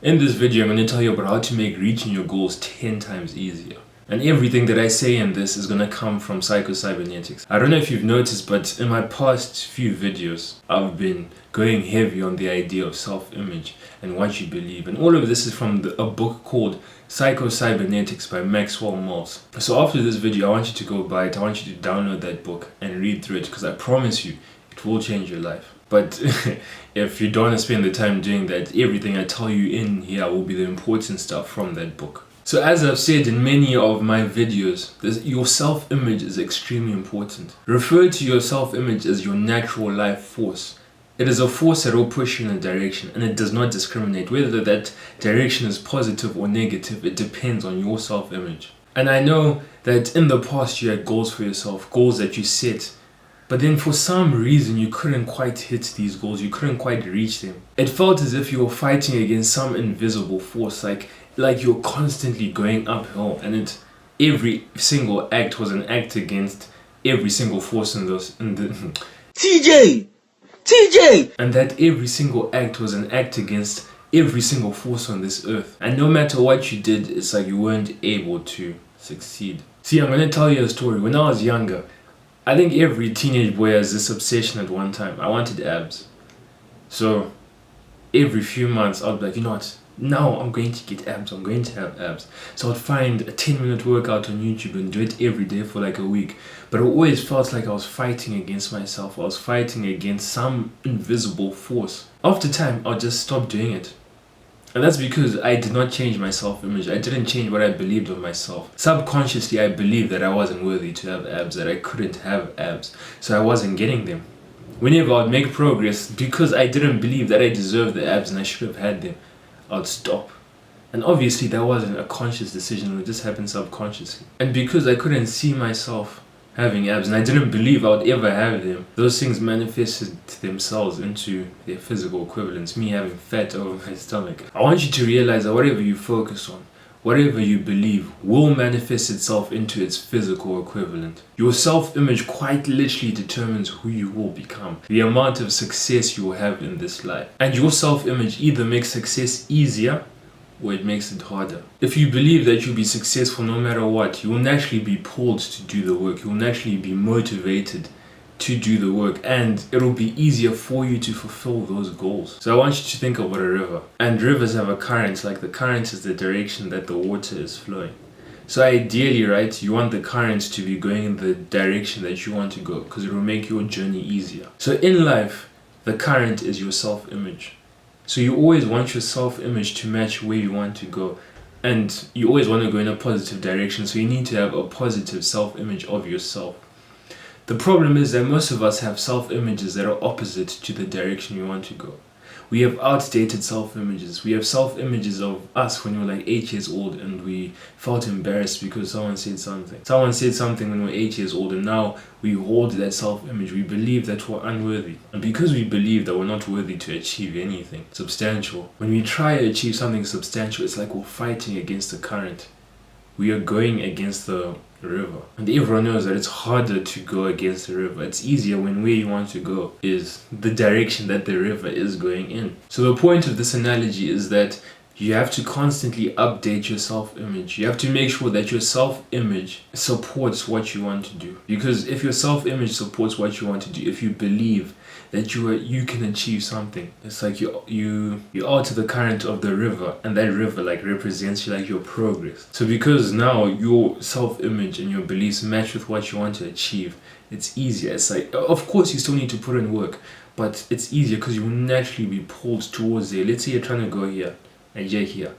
In this video, I'm going to tell you about how to make reaching your goals 10 times easier. And everything that I say in this is going to come from Psycho-Cybernetics. I don't know if you've noticed, but in my past few videos, I've been going heavy on the idea of self-image and what you believe. And all of this is from a book called Psycho-Cybernetics by Maxwell Maltz. So after this video, I want you to go buy it. I want you to download that book and read through it, because I promise you, it will change your life. But if you don't want to spend the time doing that, everything I tell you in here will be the important stuff from that book. So as I've said in many of my videos, your self-image is extremely important. Refer to your self-image as your natural life force. It is a force that will push you in a direction, and it does not discriminate. Whether that direction is positive or negative, it depends on your self-image. And I know that in the past you had goals for yourself, goals that you set, but then for some reason you couldn't quite hit these goals, you couldn't quite reach them. It felt as if you were fighting against some invisible force, like you're constantly going uphill, and every single act was an act against every single force in the TJ! And that every single act was an act against every single force on this earth. And no matter what you did, it's like you weren't able to succeed. See, I'm gonna tell you a story. When I was younger, I think every teenage boy has this obsession at one time. I wanted abs. So every few months I'd be like, you know what? Now I'm going to get abs. I'm going to have abs. So I'd find a 10-minute workout on YouTube and do it every day for like a week. But it always felt like I was fighting against myself. I was fighting against some invisible force. After time, I'll just stop doing it. And that's because I did not change my self-image. I didn't change what I believed of myself. Subconsciously, I believed that I wasn't worthy to have abs, that I couldn't have abs, so I wasn't getting them. Whenever I'd make progress, because I didn't believe that I deserved the abs and I should have had them, I'd stop. And obviously that wasn't a conscious decision, it just happened subconsciously. And because I couldn't see myself having abs, and I didn't believe I would ever have them, those things manifested themselves into their physical equivalents, me having fat over my stomach. I want you to realize that whatever you focus on, whatever you believe, will manifest itself into its physical equivalent. Your self-image quite literally determines who you will become, the amount of success you will have in this life. And your self-image either makes success easier, or it makes it harder. If you believe that you'll be successful no matter what, you will naturally be pulled to do the work. You will naturally be motivated to do the work, and it'll be easier for you to fulfill those goals. So I want you to think about a river. And rivers have a current, like the current is the direction that the water is flowing. So ideally, right, you want the current to be going in the direction that you want to go, because it will make your journey easier. So in life, the current is your self-image. So you always want your self-image to match where you want to go. And you always want to go in a positive direction, so you need to have a positive self-image of yourself. The problem is that most of us have self-images that are opposite to the direction we want to go. We have outdated self-images. We have self-images of us when we were like 8 years old and we felt embarrassed because someone said something. Someone said something when we were 8 years old, and now we hold that self-image. We believe that we're unworthy. And because we believe that we're not worthy to achieve anything substantial, when we try to achieve something substantial, it's like we're fighting against the current. We are going against the river. And everyone knows that it's harder to go against the river. It's easier when where you want to go is the direction that the river is going in. So the point of this analogy is that you have to constantly update your self-image. You have to make sure that your self-image supports what you want to do. Because if your self-image supports what you want to do, if you believe that you can achieve something, it's like you alter the current of the river, and that river like represents like your progress. So because now your self-image and your beliefs match with what you want to achieve, it's easier. It's like, of course you still need to put in work, but it's easier because you will naturally be pulled towards there. Let's say you're trying to go here and you're here.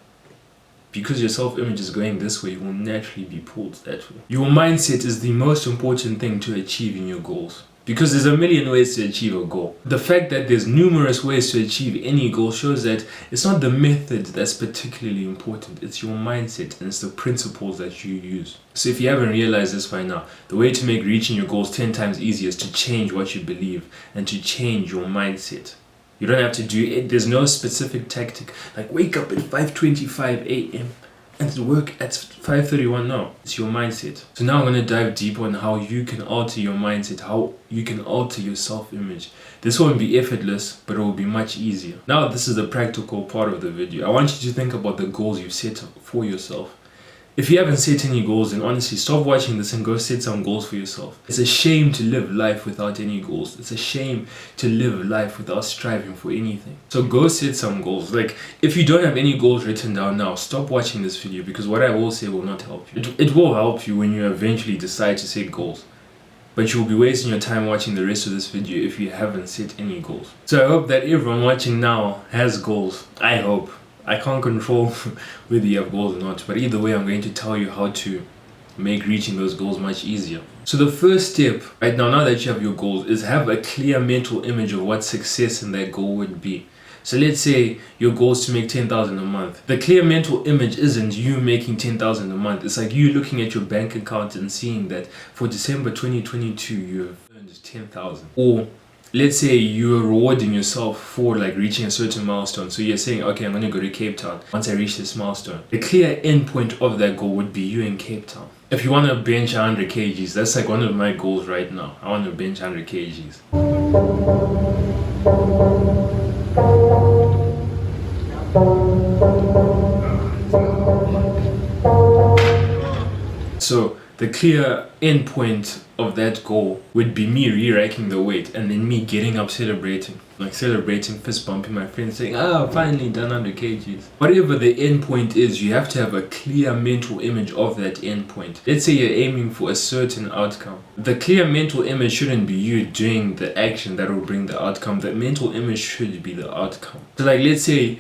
Because your self-image is going this way, you will naturally be pulled that way. Your mindset is the most important thing to achieving your goals. Because there's a million ways to achieve a goal. The fact that there's numerous ways to achieve any goal shows that it's not the method that's particularly important, it's your mindset and it's the principles that you use. So if you haven't realized this by now, the way to make reaching your goals 10 times easier is to change what you believe and to change your mindset. You don't have to do it, there's no specific tactic like wake up at 5:25 a.m. and to work at 5:31 now. It's your mindset. So now I'm going to dive deep on how you can alter your mindset, how you can alter your self-image. This won't be effortless, but it will be much easier. Now this is the practical part of the video. I want you to think about the goals you've set for yourself. If you haven't set any goals, then honestly stop watching this and go set some goals for yourself. It's a shame to live life without any goals. It's a shame to live life without striving for anything. So go set some goals. Like, if you don't have any goals written down now, stop watching this video, because what I will say will not help you. It will help you when you eventually decide to set goals, but you'll be wasting your time watching the rest of this video if you haven't set any goals. So I hope that everyone watching now has goals. I hope. I can't control whether you have goals or not, but either way I'm going to tell you how to make reaching those goals much easier. So the first step right now that you have your goals, is have a clear mental image of what success in that goal would be. So let's say your goal is to make 10,000 a month. The clear mental image isn't you making 10,000 a month. It's like you looking at your bank account and seeing that for December 2022 you have earned 10,000. Or let's say you're rewarding yourself for like reaching a certain milestone. So you're saying, okay, I'm going to go to Cape Town once I reach this milestone. The clear end point of that goal would be you in Cape Town. If you want to bench 100 kgs, that's like one of my goals right now. I want to bench 100 kgs. So the clear end point of that goal would be me re-racking the weight and then me getting up celebrating. Like celebrating, fist bumping my friends, saying, finally done 100 kgs. Whatever the end point is, you have to have a clear mental image of that end point. Let's say you're aiming for a certain outcome. The clear mental image shouldn't be you doing the action that will bring the outcome. The mental image should be the outcome. So like, let's say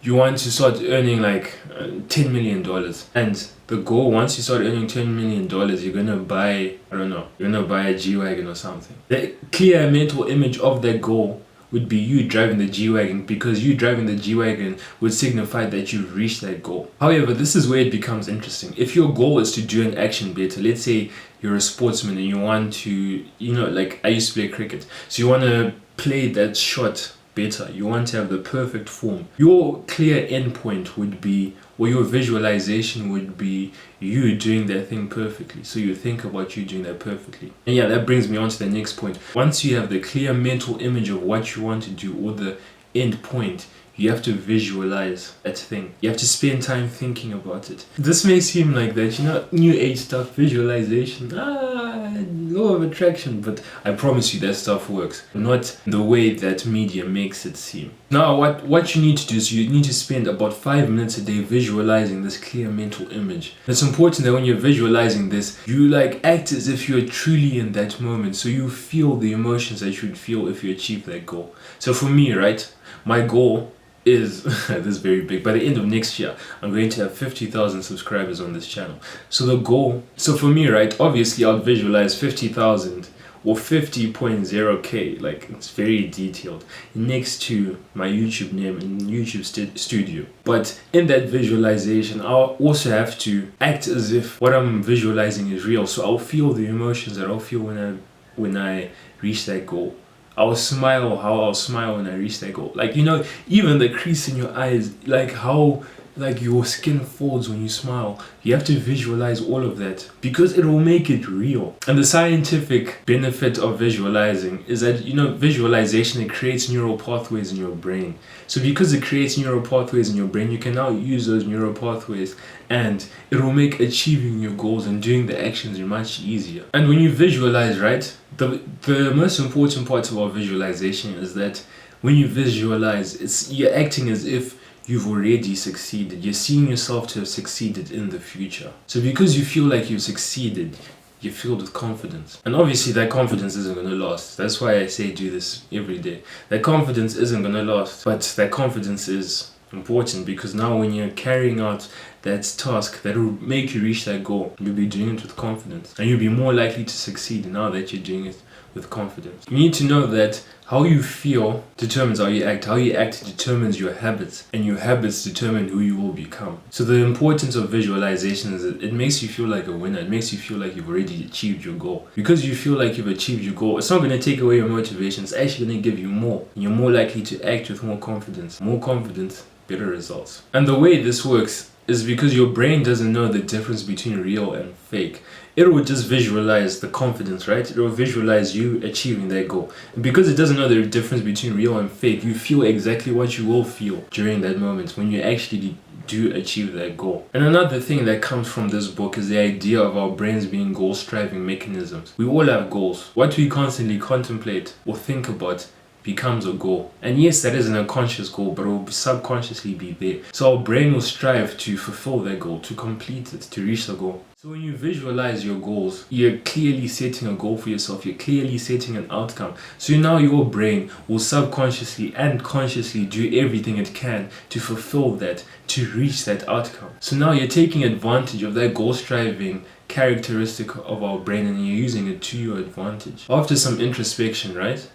you want to start earning like $10 million, and the goal, once you start earning $10 million, you're gonna buy, I don't know, you're gonna buy a G-Wagon or something. The clear mental image of that goal would be you driving the G-Wagon, because you driving the G-Wagon would signify that you've reached that goal. However, this is where it becomes interesting. If your goal is to do an action better, let's say you're a sportsman and you want to, like I used to play cricket, so you want to play that shot better, you want to have the perfect form. Your clear endpoint would be, or your visualization would be, you doing that thing perfectly. So you think about you doing that perfectly. And yeah, that brings me on to the next point. Once you have the clear mental image of what you want to do, or the end point, you have to visualize that thing. You have to spend time thinking about it. This may seem like that, new age stuff, visualization, law of attraction, but I promise you that stuff works. Not the way that media makes it seem. Now, what you need to do is you need to spend about 5 minutes a day visualizing this clear mental image. It's important that when you're visualizing this, you like act as if you're truly in that moment, so you feel the emotions that you would feel if you achieve that goal. So for me, right, my goal is this is very big. By the end of next year, I'm going to have 50,000 subscribers on this channel. So the goal, so for me, right, obviously I'll visualize 50,000 or 50.0k, like it's very detailed, next to my YouTube name and YouTube studio. But in that visualization, I'll also have to act as if what I'm visualizing is real. So I'll feel the emotions that I'll feel when I reach that goal. I'll smile how I'll smile when I reach that goal. Like, even the crease in your eyes, like how like your skin folds when you smile. You have to visualize all of that because it will make it real. And the scientific benefit of visualizing is that, visualization, it creates neural pathways in your brain. So because it creates neural pathways in your brain, you can now use those neural pathways and it will make achieving your goals and doing the actions much easier. And when you visualize, right, the most important part about visualization is that when you visualize, you're acting as if you've already succeeded. You're seeing yourself to have succeeded in the future. So because you feel like you've succeeded, you're filled with confidence. And obviously that confidence isn't going to last. That's why I say do this every day. That confidence isn't going to last, but that confidence is important because now when you're carrying out that task that will make you reach that goal, you'll be doing it with confidence and you'll be more likely to succeed now that you're doing it with confidence. You need to know that how you feel determines how you act. How you act determines your habits, and your habits determine who you will become. So the importance of visualization is that it makes you feel like a winner. It makes you feel like you've already achieved your goal. Because you feel like you've achieved your goal, it's not going to take away your motivation. It's actually going to give you more. And you're more likely to act with more confidence. More confidence better results. And the way this works is because your brain doesn't know the difference between real and fake. It will just visualize the confidence, right? It will visualize you achieving that goal. And because it doesn't know the difference between real and fake, you feel exactly what you will feel during that moment when you actually do achieve that goal. And another thing that comes from this book is the idea of our brains being goal-striving mechanisms. We all have goals. What we constantly contemplate or think about becomes a goal. And yes, that isn't a conscious goal, but it will subconsciously be there. So our brain will strive to fulfill that goal, to complete it, to reach the goal. So when you visualize your goals, you're clearly setting a goal for yourself. You're clearly setting an outcome. So now your brain will subconsciously and consciously do everything it can to fulfill that, to reach that outcome. So now you're taking advantage of that goal-striving characteristic of our brain and you're using it to your advantage. After some introspection, right?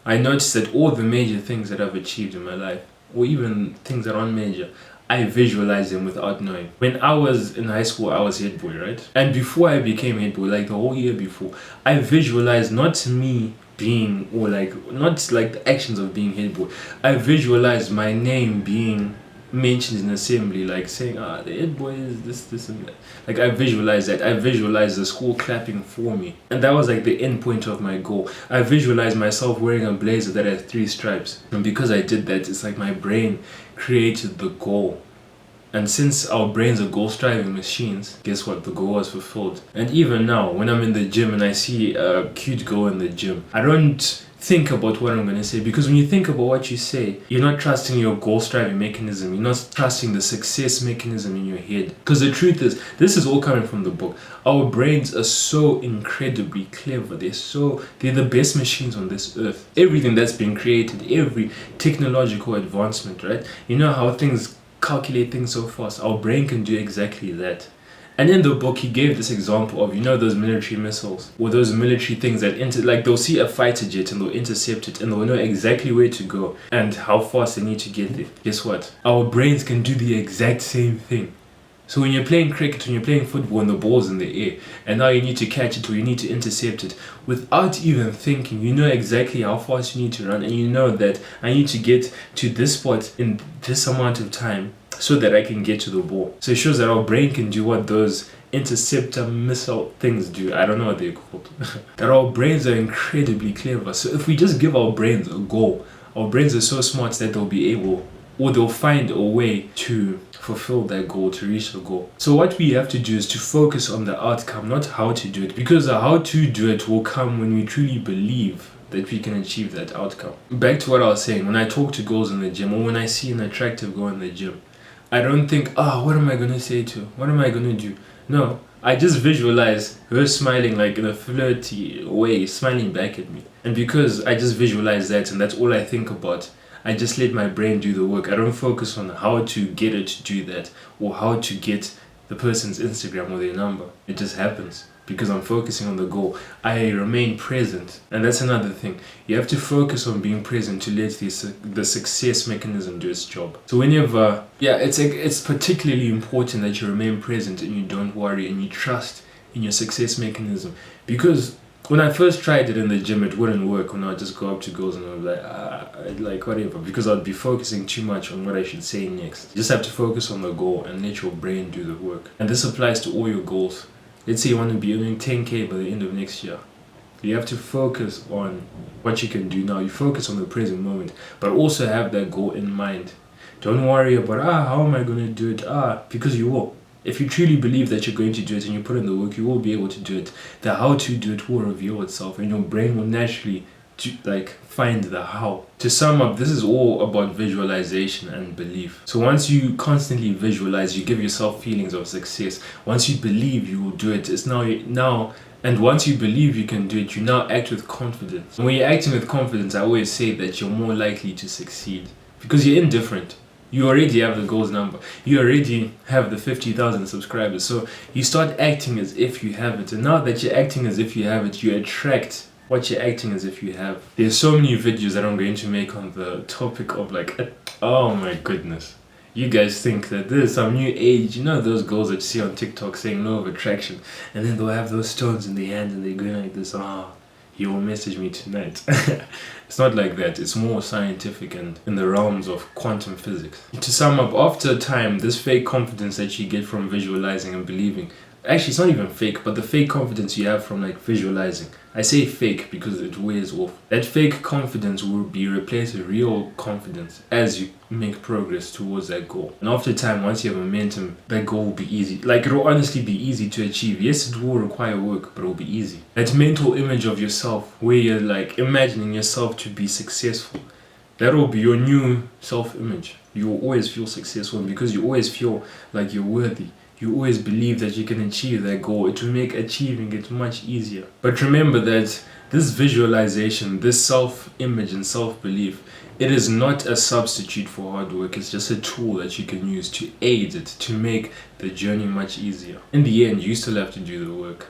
I noticed that all the major things that I've achieved in my life, or even things that aren't major, I visualized them without knowing. When I was in high school, I was head boy, right? And before I became head boy, like the whole year before, I visualized not me being, or like, not like the actions of being head boy. I visualized my name being mentioned in assembly, like saying, the head boy is this and that. Like I visualized that. I visualized the school clapping for me. And that was like the end point of my goal. I visualized myself wearing a blazer that had 3 stripes. And because I did that, it's like my brain created the goal. And since our brains are goal-striving machines, guess what? The goal was fulfilled. And even now, when I'm in the gym and I see a cute girl in the gym, I don't think about what I'm going to say, because when you think about what you say, you're not trusting your goal-striving mechanism. You're not trusting the success mechanism in your head. Because the truth is, this is all coming from the book. Our brains are so incredibly clever. They're the best machines on this earth. Everything that's been created, every technological advancement, right? You know how things calculate things so fast. Our brain can do exactly that. And in the book, he gave this example of, you know, those military missiles or those military things that like they'll see a fighter jet and they'll intercept it and they'll know exactly where to go and how fast they need to get there. Guess what? Our brains can do the exact same thing. So when you're playing cricket, when you're playing football and the ball's in the air and now you need to catch it or you need to intercept it, without even thinking, you know exactly how fast you need to run and you know that I need to get to this spot in this amount of time so that I can get to the ball. So it shows that our brain can do what those interceptor missile things do. I don't know what they're called. That our brains are incredibly clever. So if we just give our brains a goal, our brains are so smart that they'll be able, or they'll find a way to fulfill that goal, to reach the goal. So what we have to do is to focus on the outcome, not how to do it, because the how to do it will come when we truly believe that we can achieve that outcome. Back to what I was saying, when I talk to girls in the gym or when I see an attractive girl in the gym, I don't think, what am I going to say to her? What am I going to do? No, I just visualize her smiling like in a flirty way, smiling back at me. And because I just visualize that and that's all I think about, I just let my brain do the work. I don't focus on how to get it to do that or how to get the person's Instagram or their number. It just happens because I'm focusing on the goal. I remain present. And that's another thing. You have to focus on being present to let the success mechanism do its job. So whenever, it's particularly important that you remain present and you don't worry and you trust in your success mechanism. Because when I first tried it in the gym, it wouldn't work when I would just go up to girls and I'd be like whatever, because I'd be focusing too much on what I should say next. You just have to focus on the goal and let your brain do the work. And this applies to all your goals. Let's say you want to be earning 10K by the end of next year. You have to focus on what you can do now. You focus on the present moment, but also have that goal in mind. Don't worry about, how am I going to do it? Because you will. If you truly believe that you're going to do it and you put in the work, you will be able to do it. The how to do it will reveal itself and your brain will naturally find the how. To sum up, this is all about visualization and belief. So once you constantly visualize, you give yourself feelings of success. Once you believe you will do it, it's now and once you believe you can do it, you now act with confidence. And when you're acting with confidence, I always say that you're more likely to succeed because you're indifferent. You already have the goals number. You already have the 50,000 subscribers. So you start acting as if you have it. And now that you're acting as if you have it, you attract what you're acting as if you have. There's so many videos that I'm going to make on the topic of oh my goodness. You guys think that there's some new age, you know those girls that you see on TikTok saying law of attraction, and then they'll have those stones in their hand and they're going like this, he will message me tonight. It's not like that. It's more scientific and in the realms of quantum physics. To sum up, after a time, this fake confidence that you get from visualizing and believing, actually it's not even fake, but the fake confidence you have from like visualizing, I say fake because it wears off. That fake confidence will be replaced with real confidence as you make progress towards that goal. And after time, once you have momentum, that goal will be easy. Like, it will honestly be easy to achieve. Yes, it will require work, but it will be easy. That mental image of yourself where you're like imagining yourself to be successful, that will be your new self-image. You will always feel successful, and because you always feel like you're worthy, you always believe that you can achieve that goal. It will make achieving it much easier. But remember that this visualization, this self-image and self-belief, it is not a substitute for hard work. It's just a tool that you can use to aid it, to make the journey much easier. In the end, you still have to do the work.